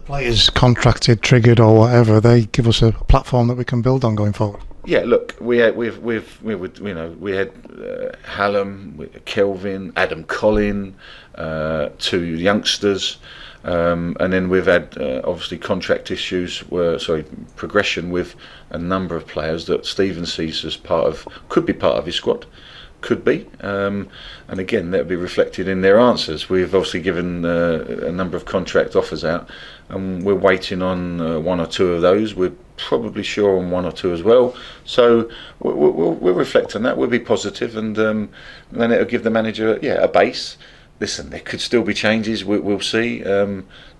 Players contracted, triggered, or whatever, they give us a platform that we can build on going forward. Yeah, look, we had Hallam, Kelvin, Adam Collin, two youngsters, and then we've had obviously contract issues, progression with a number of players that Stephen sees as could be part of his squad. Could be, and again that would be reflected in their answers. We've obviously given a number of contract offers out, and we're waiting on one or two of those. We're probably sure on one or two as well. So we'll reflect on that. We'll be positive, and then it'll give the manager a base. Listen, there could still be changes. We'll see.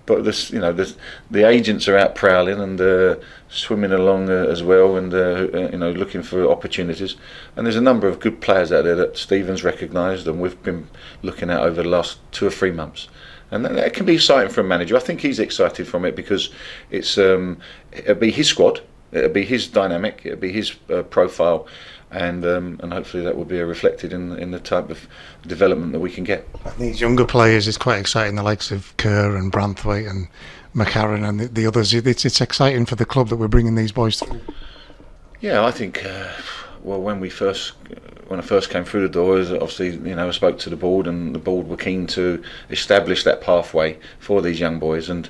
But the agents are out prowling and swimming along as well, and looking for opportunities. And there's a number of good players out there that Stephen's recognised, and we've been looking at over the last 2 or 3 months. And that can be exciting for a manager. I think he's excited from it because it'll be his squad, it'll be his dynamic, it'll be his profile. And hopefully that will be reflected in the type of development that we can get. These younger players, it's quite exciting, the likes of Kerr and Branthwaite and McCarron and the others. It's exciting for the club that we're bringing these boys through. Yeah, I think when I first came through the doors, obviously I spoke to the board, and the board were keen to establish that pathway for these young boys, and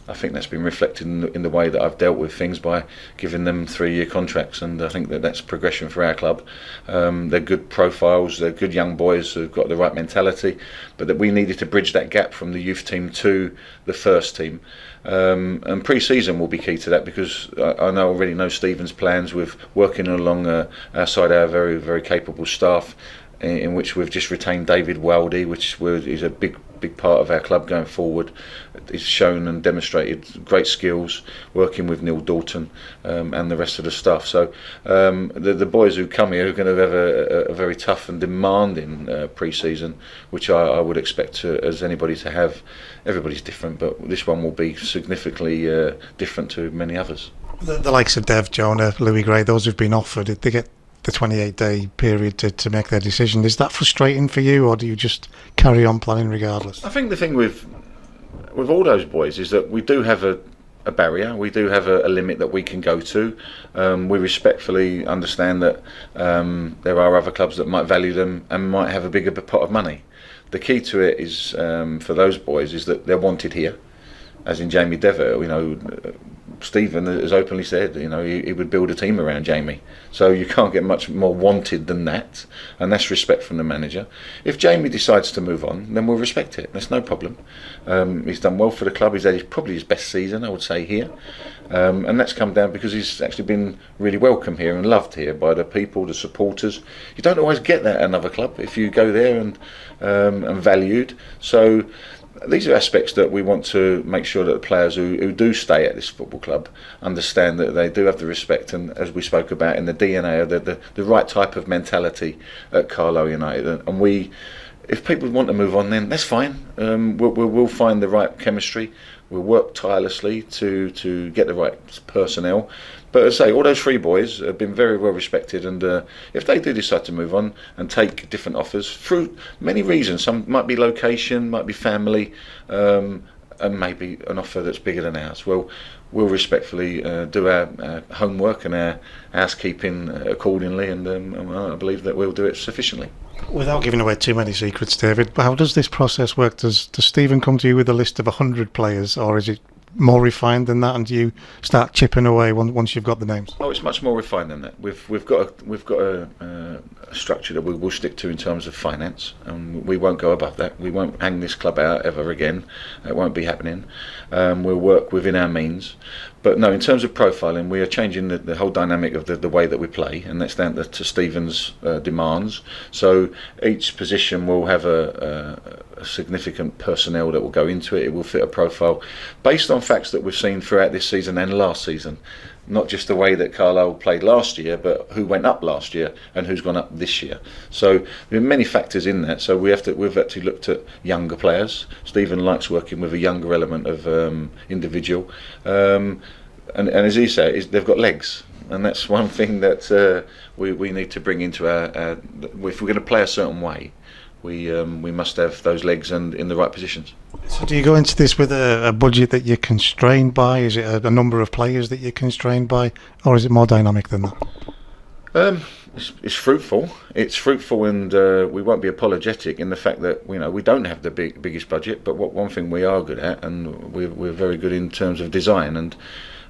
I think that's been reflected in the way that I've dealt with things by giving them 3-year contracts, and I think that's progression for our club. They're good profiles, they're good young boys who've got the right mentality, but that we needed to bridge that gap from the youth team to the first team. And pre-season will be key to that, because I already know Stephen's plans with working along outside our very, very capable staff, in which we've just retained David Waldy, which is a big part of our club going forward. He's shown and demonstrated great skills working with Neil Dalton and the rest of the staff. So the boys who come here are going to have a very tough and demanding pre-season, which I would expect as anybody to have. Everybody's different, but this one will be significantly different to many others. The likes of Dev, Jonah, Louis Gray, those who've been offered, they get the 28-day period to make their decision. Is that frustrating for you, or do you just carry on planning regardless? I think the thing with all those boys is that we do have a barrier, we do have a limit that we can go to. We respectfully understand that there are other clubs that might value them and might have a bigger pot of money. The key to it is, for those boys, is that they're wanted here, as in Jamie Devitt. Stephen has openly said, he would build a team around Jamie. So you can't get much more wanted than that, and that's respect from the manager. If Jamie decides to move on, then we'll respect it. That's no problem. He's done well for the club. He's had probably his best season, I would say, here. And that's come down because he's actually been really welcome here and loved here by the people, the supporters. You don't always get that at another club if you go there and valued. So these are aspects that we want to make sure that the players who do stay at this football club understand that they do have the respect, and as we spoke about in the DNA, the right type of mentality at Carlisle United. And if people want to move on, then that's fine. We'll find the right chemistry. We'll work tirelessly to get the right personnel. But as I say, all those 3 boys have been very well respected, and if they do decide to move on and take different offers through many reasons, some might be location, might be family, and maybe an offer that's bigger than ours, well, we'll respectfully do our homework and our housekeeping accordingly, and I believe that we'll do it sufficiently. Without giving away too many secrets, David, how does this process work? Does Stephen come to you with a list of 100 players, or is it more refined than that, and do you start chipping away once you've got the names? Oh, it's much more refined than that. We've got a structure that we will stick to in terms of finance, and we won't go above that. We won't hang this club out ever again. It won't be happening. We'll work within our means. But no, in terms of profiling, we are changing the whole dynamic of the way that we play, and that's down to Stephen's demands. So each position will have a significant personnel that will go into it. It will fit a profile based on facts that we've seen throughout this season and last season. Not just the way that Carlisle played last year, but who went up last year and who's gone up this year. So there are many factors in that. So we've actually looked at younger players. Stephen likes working with a younger element of individual, and as he said, they've got legs, and that's one thing that we need to bring into our. If we're going to play a certain way, we must have those legs and in the right positions. So do you go into this with a budget that you're constrained by? Is it a number of players that you're constrained by, or is it more dynamic than that? It's fruitful. It's fruitful, and we won't be apologetic in the fact that we don't have the biggest budget. But one thing we are good at, and we're very good in terms of design, and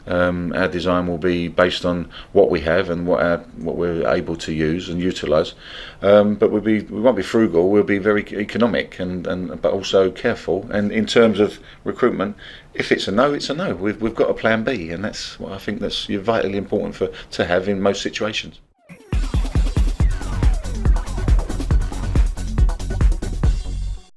our design will be based on what we have and what we're able to use and utilise. But we won't be frugal. We'll be very economic but also careful. And in terms of recruitment, if it's a no, it's a no. We've got a plan B, and that's what I think that's vitally important to have in most situations.